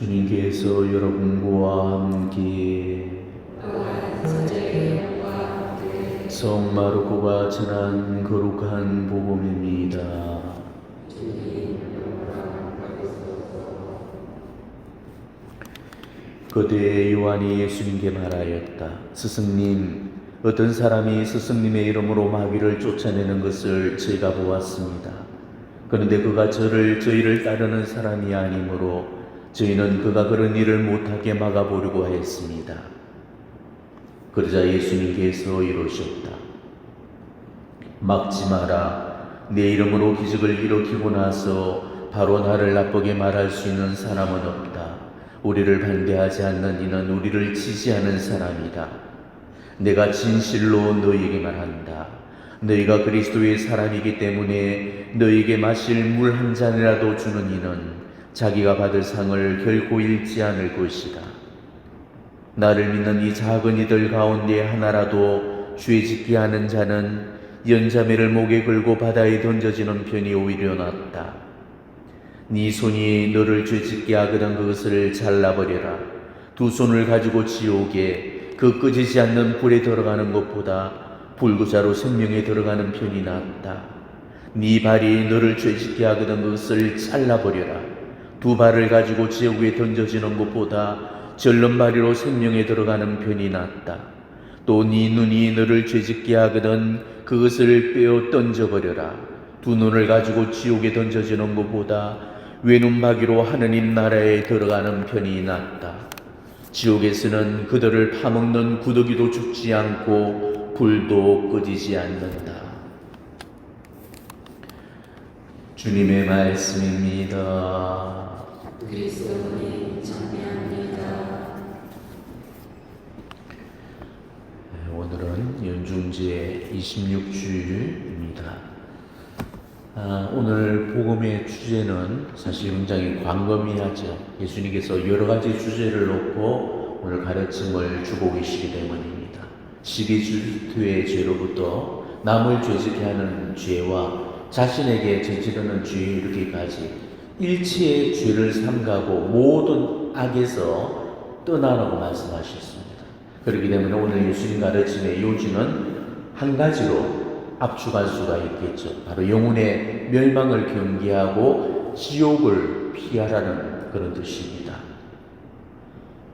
주님께서 여러분과 함께 성 마르코가 전한 거룩한 복음입니다. 그때 요한이 예수님께 말하였다. 스승님, 어떤 사람이 스승님의 이름으로 마귀를 쫓아내는 것을 제가 보았습니다. 그런데 그가 저희를 따르는 사람이 아니므로 저희는 그가 그런 일을 못하게 막아보려고 했습니다. 그러자 예수님께서 이러셨다. 막지 마라. 내 이름으로 기적을 일으키고 나서 바로 나를 나쁘게 말할 수 있는 사람은 없다. 우리를 반대하지 않는 이는 우리를 지지하는 사람이다. 내가 진실로 너희에게 말한다. 너희가 그리스도의 사람이기 때문에 너희에게 마실 물 한 잔이라도 주는 이는 자기가 받을 상을 결코 잃지 않을 것이다. 나를 믿는 이 작은 이들 가운데 하나라도 죄짓게 하는 자는 연자매를 목에 걸고 바다에 던져지는 편이 오히려 낫다. 네 손이 너를 죄짓게 하거든 그것을 잘라버려라. 두 손을 가지고 지옥에 그 끄지지 않는 불에 들어가는 것보다 불구자로 생명에 들어가는 편이 낫다. 네 발이 너를 죄짓게 하거든 그것을 잘라버려라. 두 발을 가지고 지옥에 던져지는 것보다 절름발이로 생명에 들어가는 편이 낫다. 또 네 눈이 너를 죄짓게 하거든 그것을 빼어 던져버려라. 두 눈을 가지고 지옥에 던져지는 것보다 외눈박이로 하느님 나라에 들어가는 편이 낫다. 지옥에서는 그들을 파먹는 구더기도 죽지 않고 불도 꺼지지 않는다. 주님의 말씀입니다. 그리스도님 찬양합니다. 오늘은 연중제 26주일입니다. 오늘 복음의 주제는 사실 굉장히 광범위하죠. 예수님께서 여러 가지 주제를 놓고 오늘 가르침을 주고 계시기 때문입니다. 시기질투의 죄로부터 남을 죄짓게 하는 죄와 자신에게 저지르는 죄에 이르기까지 일체의 죄를 삼가고 모든 악에서 떠나라고 말씀하셨습니다. 그렇기 때문에 오늘 예수님 가르침의 요지는 한 가지로 압축할 수가 있겠죠. 바로 영혼의 멸망을 경계하고 지옥을 피하라는 그런 뜻입니다.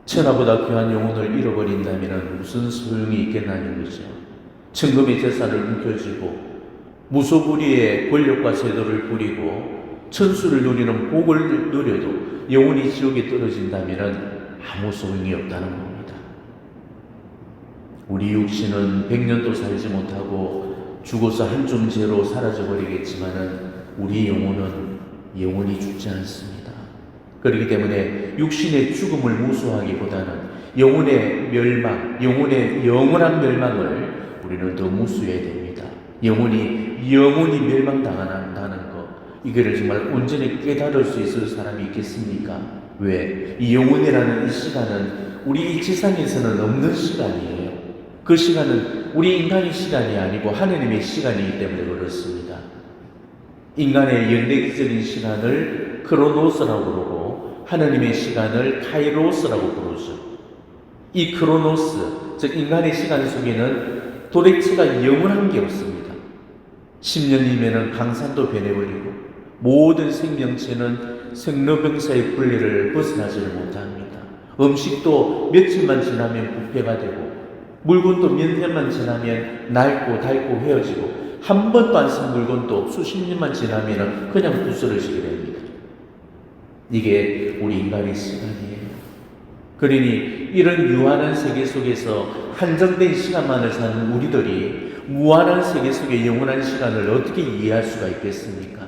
천하보다 귀한 영혼을 잃어버린다면 무슨 소용이 있겠나는 거죠. 천금의 재산을 움켜쥐고 무소불위의 권력과 세도를 부리고 천수를 누리는 복을 누려도 영혼이 지옥에 떨어진다면 아무 소용이 없다는 겁니다. 우리 육신은 100년도 살지 못하고 죽어서 한줌 재로 사라져버리겠지만은 우리 영혼은 영원히 죽지 않습니다. 그렇기 때문에 육신의 죽음을 무수하기보다는 영혼의 멸망, 영혼의 영원한 멸망을 우리는 더 무수해야 됩니다. 영혼이 멸망당한다는 것, 이거를 정말 온전히 깨달을 수 있을 사람이 있겠습니까? 왜? 이 영혼이라는 이 시간은 우리 이 지상에서는 없는 시간이에요. 그 시간은 우리 인간의 시간이 아니고 하느님의 시간이기 때문에 그렇습니다. 인간의 연대기적인 시간을 크로노스라고 부르고 하느님의 시간을 카이로스라고 부르죠. 이 크로노스, 즉 인간의 시간 속에는 도대체가 영원한 게 없습니다. 10년이면 강산도 변해버리고 모든 생명체는 생로병사의 분리를 벗어나지를 못합니다. 음식도 며칠만 지나면 부패가 되고 물건도 몇 년만 지나면 낡고 닳고 헤어지고 한 번도 안 쓴 물건도 수십 년만 지나면 그냥 부스러지게 됩니다. 이게 우리 인간의 시간이에요. 그러니 이런 유한한 세계 속에서 한정된 시간만을 사는 우리들이 무한한 세계 속의 영원한 시간을 어떻게 이해할 수가 있겠습니까?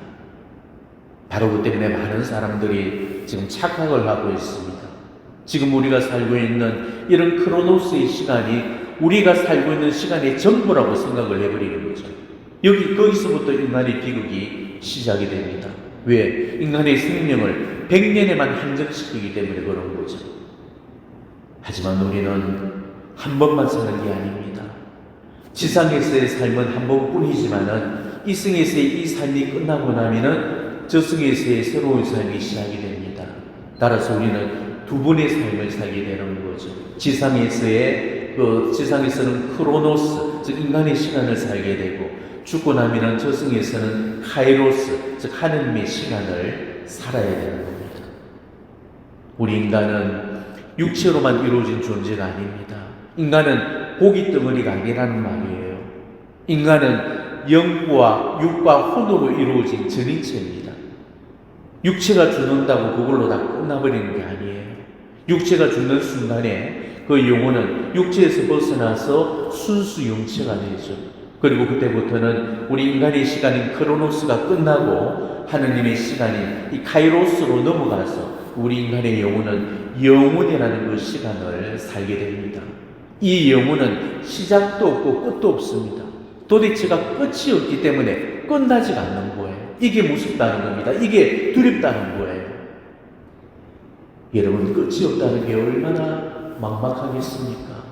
바로 그 때문에 많은 사람들이 지금 착각을 하고 있습니다. 지금 우리가 살고 있는 이런 크로노스의 시간이 우리가 살고 있는 시간의 전부라고 생각을 해버리는 거죠. 거기서부터 인간의 비극이 시작이 됩니다. 왜? 인간의 생명을 100년에만 한정시키기 때문에 그런 거죠. 하지만 우리는 한 번만 사는 게 아닙니다. 지상에서의 삶은 한 번뿐이지만은 이 승에서의 이 삶이 끝나고 나면은 저승에서의 새로운 삶이 시작이 됩니다. 따라서 우리는 두 번의 삶을 살게 되는 거죠. 지상에서는 크로노스, 즉 인간의 시간을 살게 되고, 죽고 나면은 저승에서는 카이로스, 즉 하느님의 시간을 살아야 되는 겁니다. 우리 인간은 육체로만 이루어진 존재가 아닙니다. 인간은 고기 덩어리가 아니라는 말이에요. 인간은 영과 육과 혼으로 이루어진 전인체입니다. 육체가 죽는다고 그걸로 다 끝나버리는 게 아니에요. 육체가 죽는 순간에 그 영혼은 육체에서 벗어나서 순수 영체가 되죠. 그리고 그때부터는 우리 인간의 시간인 크로노스가 끝나고 하느님의 시간인 이 카이로스로 넘어가서 우리 인간의 영혼은 영혼이라는 그 시간을 살게 됩니다. 이 영혼은 시작도 없고 끝도 없습니다. 도대체가 끝이 없기 때문에 끝나지가 않는 거예요. 이게 무섭다는 겁니다. 이게 두렵다는 거예요. 여러분, 끝이 없다는 게 얼마나 막막하겠습니까?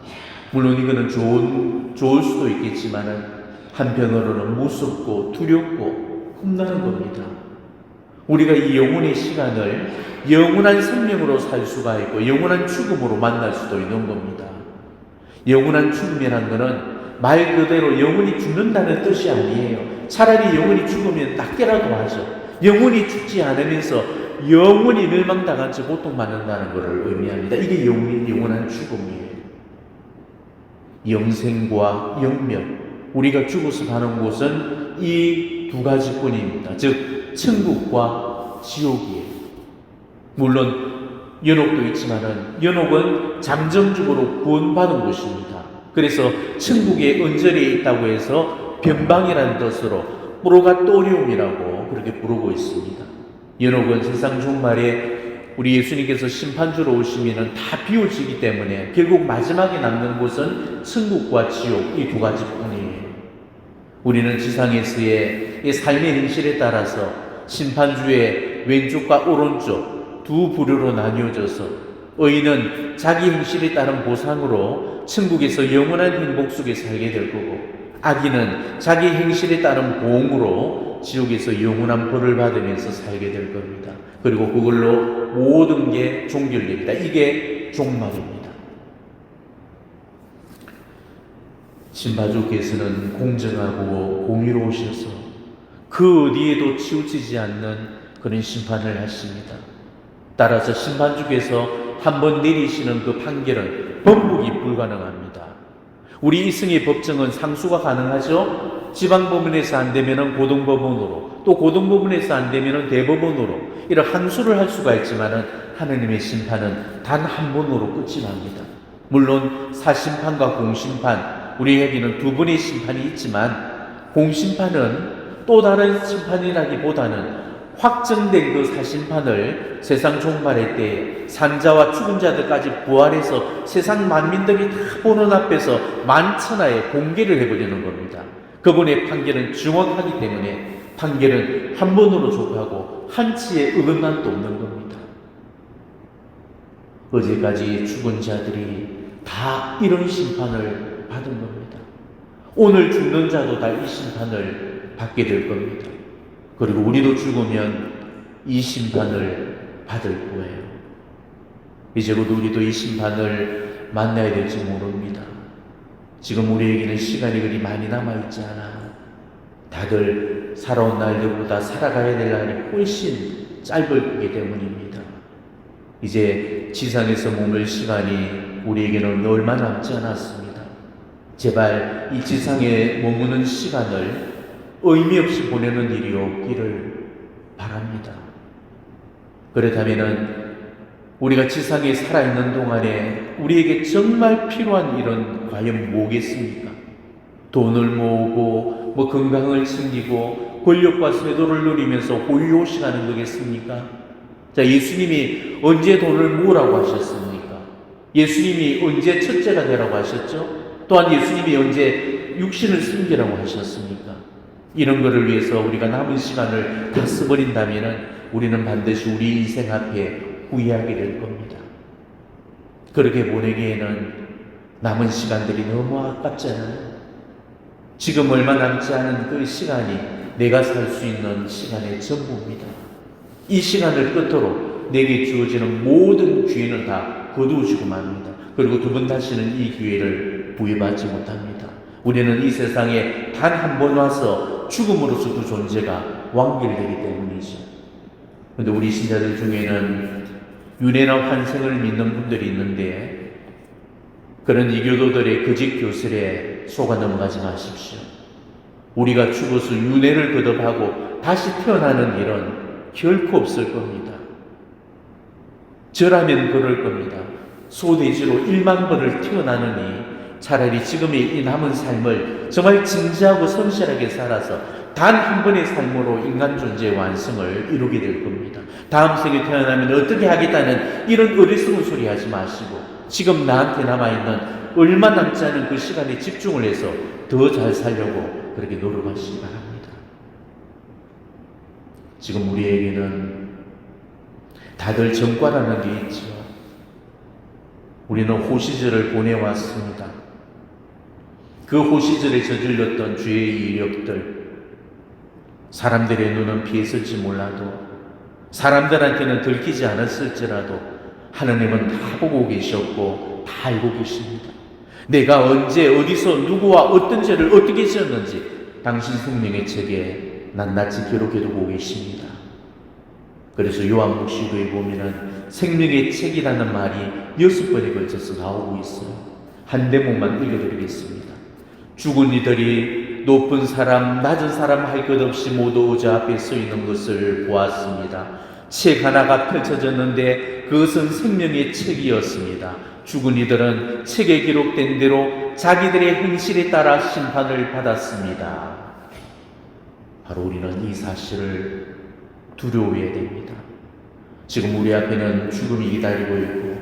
물론 이거는 좋을 수도 있겠지만 한편으로는 무섭고 두렵고 겁나는 겁니다. 우리가 이 영혼의 시간을 영원한 생명으로 살 수가 있고 영원한 죽음으로 만날 수도 있는 겁니다. 영원한 죽음이라는 것은 말 그대로 영혼이 죽는다는 뜻이 아니에요. 차라리 영혼이 죽으면 낫게라도 하죠. 영혼이 죽지 않으면서 영혼이 멸망당한 채 고통받는다는 것을 의미합니다. 이게 영원한 죽음이에요. 영생과 영멸, 우리가 죽어서 가는 곳은 이 두 가지뿐입니다. 즉 천국과 지옥이에요. 물론 연옥도 있지만은 연옥은 잠정적으로 구원받은 곳입니다. 그래서 천국의 언저리에 있다고 해서 변방이라는 뜻으로 프로가토리움이라고 그렇게 부르고 있습니다. 연옥은 세상 종말에 우리 예수님께서 심판주로 오시면은 다 비워지기 때문에 결국 마지막에 남는 곳은 천국과 지옥, 이 두 가지뿐이에요. 우리는 지상에서의 이 삶의 행실에 따라서 심판주의 왼쪽과 오른쪽 두 부류로 나뉘어져서 의인은 자기 행실에 따른 보상으로 천국에서 영원한 행복 속에 살게 될 거고, 악인은 자기 행실에 따른 보응으로 지옥에서 영원한 벌을 받으면서 살게 될 겁니다. 그리고 그걸로 모든 게 종결됩니다. 이게 종말입니다. 신바주께서는 공정하고 공의로우셔서 그 어디에도 치우치지 않는 그런 심판을 하십니다. 따라서 심판주께서 한번 내리시는 그 판결은 번복이 불가능합니다. 우리 이승의 법정은 상수가 가능하죠. 지방법원에서 안 되면 고등법원으로, 또 고등법원에서 안 되면 대법원으로 이런 항소를 할 수가 있지만 하느님의 심판은 단 한 번으로 끝이 납니다. 물론 사심판과 공심판, 우리에게는 두 번의 심판이 있지만 공심판은 또 다른 심판이라기보다는 확정된 그 사심판을 세상 종말의 때에 산자와 죽은 자들까지 부활해서 세상 만민들이 다 보는 앞에서 만천하에 공개를 해버리는 겁니다. 그분의 판결은 정확하기 때문에 판결은 한 번으로 족하고 한치의 어긋남도 없는 겁니다. 어제까지 죽은 자들이 다 이런 심판을 받은 겁니다. 오늘 죽는 자도 다 이 심판을 받게 될 겁니다. 그리고 우리도 죽으면 이 심판을 받을 거예요. 이제 곧 우리도 이 심판을 만나야 될지 모릅니다. 지금 우리에게는 시간이 그리 많이 남아있지 않아요. 다들 살아온 날들보다 살아가야 될 날이 훨씬 짧을 거기 때문입니다. 이제 지상에서 머물 시간이 우리에게는 얼마 남지 않았습니다. 제발 이 지상에 머무는 시간을 의미 없이 보내는 일이 없기를 바랍니다. 그렇다면 우리가 지상에 살아있는 동안에 우리에게 정말 필요한 일은 과연 뭐겠습니까? 돈을 모으고 건강을 챙기고 권력과 쇄도를 누리면서 호의호식하는 거겠습니까? 자, 예수님이 언제 돈을 모으라고 하셨습니까? 예수님이 언제 첫째가 되라고 하셨죠? 또한 예수님이 언제 육신을 숨기라고 하셨습니까? 이런 것을 위해서 우리가 남은 시간을 다 써버린다면 우리는 반드시 우리 인생 앞에 후회하게 될 겁니다. 그렇게 보내기에는 남은 시간들이 너무 아깝잖아요. 지금 얼마 남지 않은 그 시간이 내가 살 수 있는 시간의 전부입니다. 이 시간을 끝으로 내게 주어지는 모든 기회는 다 거두어지고 맙니다. 그리고 두 번 다시는 이 기회를 부여받지 못합니다. 우리는 이 세상에 단 한 번 와서 죽음으로써 그 존재가 완결되기 때문이죠. 그런데 우리 신자들 중에는 윤회나 환생을 믿는 분들이 있는데 그런 이교도들의 거짓 교설에 속아 넘어가지 마십시오. 우리가 죽어서 윤회를 거듭하고 다시 태어나는 일은 결코 없을 겁니다. 저라면 그럴 겁니다. 소돼지로 1만 번을 태어나느니 차라리 지금의 이 남은 삶을 정말 진지하고 성실하게 살아서 단 한 번의 삶으로 인간 존재의 완성을 이루게 될 겁니다. 다음 생에 태어나면 어떻게 하겠다는 이런 어리석은 소리 하지 마시고 지금 나한테 남아있는 얼마 남지 않은 그 시간에 집중을 해서 더 잘 살려고 그렇게 노력하시기 바랍니다. 지금 우리에게는 다들 전과라는 게 있죠. 우리는 호시절을 보내왔습니다. 그 호시절에 저질렀던 죄의 이력들, 사람들의 눈은 피했을지 몰라도, 사람들한테는 들키지 않았을지라도 하나님은 다 보고 계셨고 다 알고 계십니다. 내가 언제 어디서 누구와 어떤 죄를 어떻게 지었는지 당신 생명의 책에 낱낱이 기록해두고 계십니다. 그래서 요한복음에 보면은 생명의 책이라는 말이 6번에 걸쳐서 나오고 있어요. 한 대목만 읽어드리겠습니다. 죽은 이들이 높은 사람, 낮은 사람 할 것 없이 모두 의자 앞에 서 있는 것을 보았습니다. 책 하나가 펼쳐졌는데 그것은 생명의 책이었습니다. 죽은 이들은 책에 기록된 대로 자기들의 행실에 따라 심판을 받았습니다. 바로 우리는 이 사실을 두려워해야 됩니다. 지금 우리 앞에는 죽음이 기다리고 있고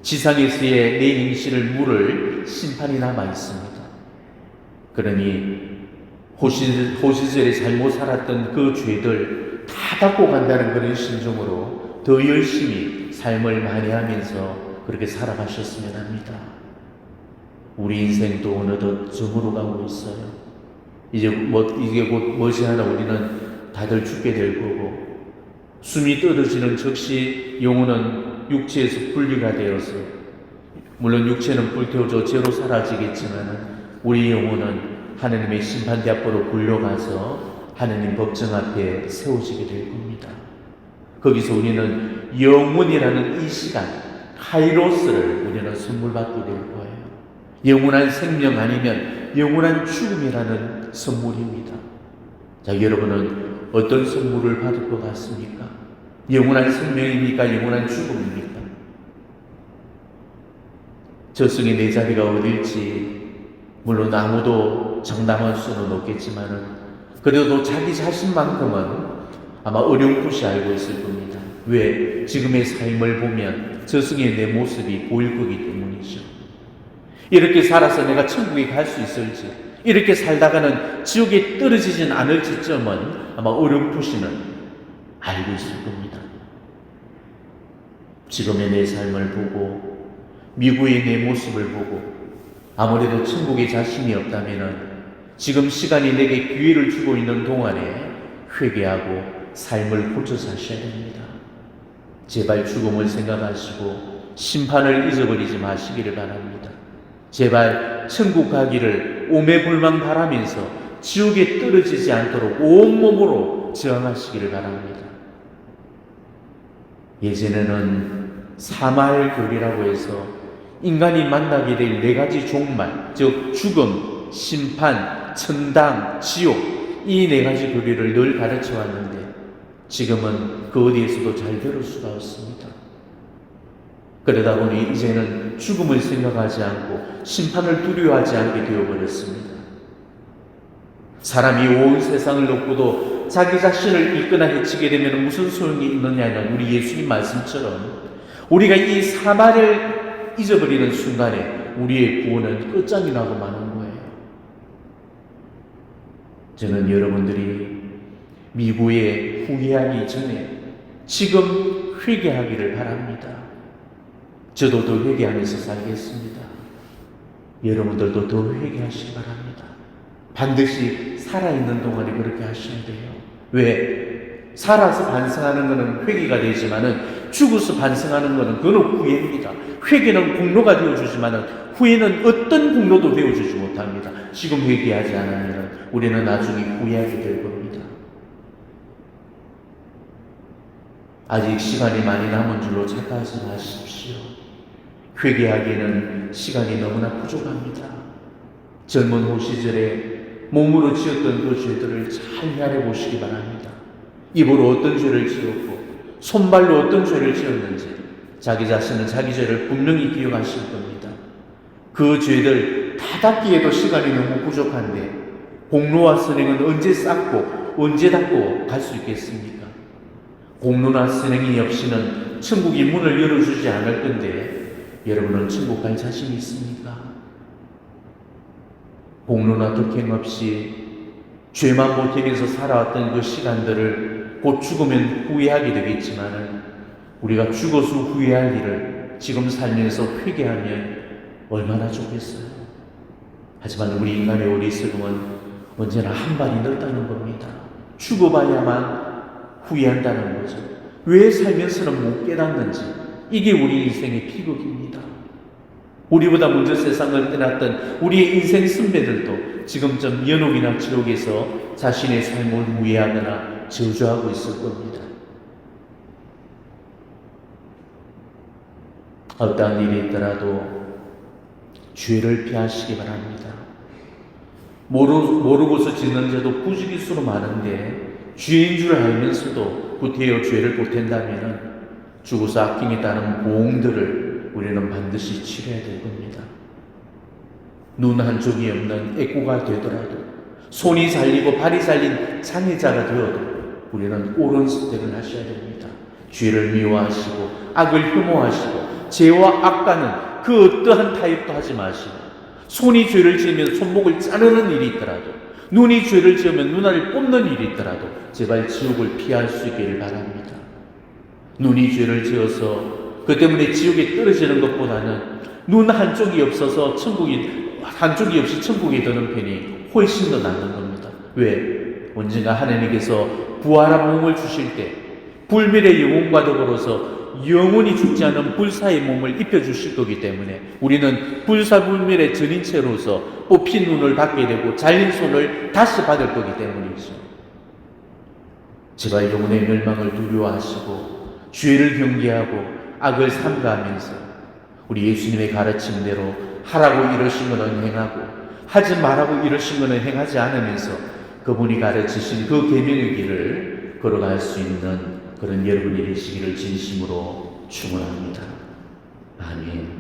지상에서의 내 행실을 물을 심판이 남아 있습니다. 그러니 호시절에 잘못 살았던 그 죄들 다 닦고 간다는 그런 심정으로 더 열심히 삶을 만회하면서 그렇게 살아가셨으면 합니다. 우리 인생도 어느덧 저물어 가고 있어요. 이게 곧 머지않아 우리는 다들 죽게 될 거고 숨이 떨어지는 즉시 영혼은 육체에서 분리가 되어서 물론 육체는 불태워져 죄로 사라지겠지만 우리 영혼은 하나님의 심판대 앞으로 불려가서 하나님 법정 앞에 세워지게 될 겁니다. 거기서 우리는 영원이라는 이 시간 카이로스를 우리는 선물 받게 될 거예요. 영원한 생명 아니면 영원한 죽음이라는 선물입니다. 자, 여러분은 어떤 선물을 받을 것 같습니까? 영원한 생명입니까? 영원한 죽음입니까? 저승의 내 자리가 어딜지 물론 아무도 장담할 수는 없겠지만은 그래도 자기 자신만큼은 아마 어렴풋이 알고 있을 겁니다. 왜? 지금의 삶을 보면 저승의 내 모습이 보일 거기 때문이죠. 이렇게 살아서 내가 천국에 갈 수 있을지, 이렇게 살다가는 지옥에 떨어지진 않을지점은 아마 어렴풋이는 알고 있을 겁니다. 지금의 내 삶을 보고 미국의 내 모습을 보고 아무래도 천국에 자신이 없다면 지금 시간이 내게 기회를 주고 있는 동안에 회개하고 삶을 고쳐 사셔야 됩니다. 제발 죽음을 생각하시고 심판을 잊어버리지 마시기를 바랍니다. 제발 천국 가기를 오매불망 바라면서 지옥에 떨어지지 않도록 온몸으로 저항하시기를 바랍니다. 예전에는 사마엘교리라고 해서 인간이 만나게 될 4가지 종말, 즉 죽음, 심판, 천당, 지옥, 이 4가지 교리를 늘 가르쳐 왔는데 지금은 그 어디에서도 잘 들을 수가 없습니다. 그러다 보니 이제는 죽음을 생각하지 않고 심판을 두려워하지 않게 되어버렸습니다. 사람이 온 세상을 놓고도 자기 자신을 잃거나 해치게 되면 무슨 소용이 있느냐는 우리 예수님 말씀처럼 우리가 이 사마를 잊어버리는 순간에 우리의 구원은 끝장이 나고 마는 거예요. 저는 여러분들이 미국에 후회하기 전에 지금 회개하기를 바랍니다. 저도 더 회개하면서 살겠습니다. 여러분들도 더 회개하시기 바랍니다. 반드시 살아있는 동안에 그렇게 하셔야 돼요. 왜? 살아서 반성하는 것은 회개가 되지만은 죽어서 반성하는 것은 그건 후회입니다. 회개는 공로가 되어주지만은 후회는 어떤 공로도 되어주지 못합니다. 지금 회개하지 않으면 우리는 나중에 후회하게 될 겁니다. 아직 시간이 많이 남은 줄로 착각하지 마십시오. 회개하기에는 시간이 너무나 부족합니다. 젊은 후 시절에 몸으로 지었던 그 죄들을 잘 헤아려 보시기 바랍니다. 입으로 어떤 죄를 지었고 손발로 어떤 죄를 지었는지 자기 자신은 자기 죄를 분명히 기억하실 겁니다. 그 죄들 다 닦기에도 시간이 너무 부족한데 공로와 선행은 언제 쌓고 언제 닦고 갈 수 있겠습니까? 공로나 선행이 없이는 천국이 문을 열어주지 않을 건데 여러분은 천국 갈 자신이 있습니까? 공로나 덕행 없이 죄만 보태면서 살아왔던 그 시간들을 곧 죽으면 후회하게 되겠지만은 우리가 죽어서 후회할 일을 지금 살면서 회개하면 얼마나 좋겠어요. 하지만 우리 인간의 어리석음은 언제나 한 발이 넓다는 겁니다. 죽어봐야만 후회한다는 거죠. 왜 살면서는 못 깨닫는지 이게 우리 인생의 비극입니다. 우리보다 먼저 세상을 떠났던 우리의 인생 선배들도 지금쯤 연옥이나 지옥에서 자신의 삶을 후회하거나 저주하고 있을 겁니다. 어떠한 일이 있더라도 죄를 피하시기 바랍니다. 모르고서 짓는 죄도 부지기수로 많은데 죄인 줄 알면서도 구태여 죄를 보탠다면 죽어서 악행에 따른 보응들을 우리는 반드시 치러야 될 겁니다. 눈 한쪽이 없는 애꾸가 되더라도 손이 잘리고 발이 잘린 장애자가 되어도 우리는 옳은 선택을 하셔야 됩니다. 죄를 미워하시고 악을 혐오하시고 죄와 악과는 그 어떠한 타협도 하지 마시고 손이 죄를 지으면 손목을 자르는 일이 있더라도 눈이 죄를 지으면 눈알을 뽑는 일이 있더라도 제발 지옥을 피할 수 있기를 바랍니다. 눈이 죄를 지어서 그 때문에 지옥에 떨어지는 것보다는 눈 한쪽이 없어서 한쪽이 없이 천국에 드는 편이 훨씬 더 낫는 겁니다. 왜? 언젠가 하나님께서 부활한 몸을 주실 때 불멸의 영혼과 더불어서 영원히 죽지 않은 불사의 몸을 입혀주실 거기 때문에 우리는 불사불멸의 전인체로서 뽑힌 눈을 받게 되고 잘린 손을 다시 받을 거기 때문이죠. 제발 영혼의 멸망을 두려워하시고 죄를 경계하고 악을 삼가하면서 우리 예수님의 가르침대로 하라고 이러신 것은 행하고 하지 말라고 이러신 것은 행하지 않으면서 그분이 가르치신 그 계명의 길을 걸어갈 수 있는 그런 여러분이 되시기를 진심으로 축원합니다. 아멘.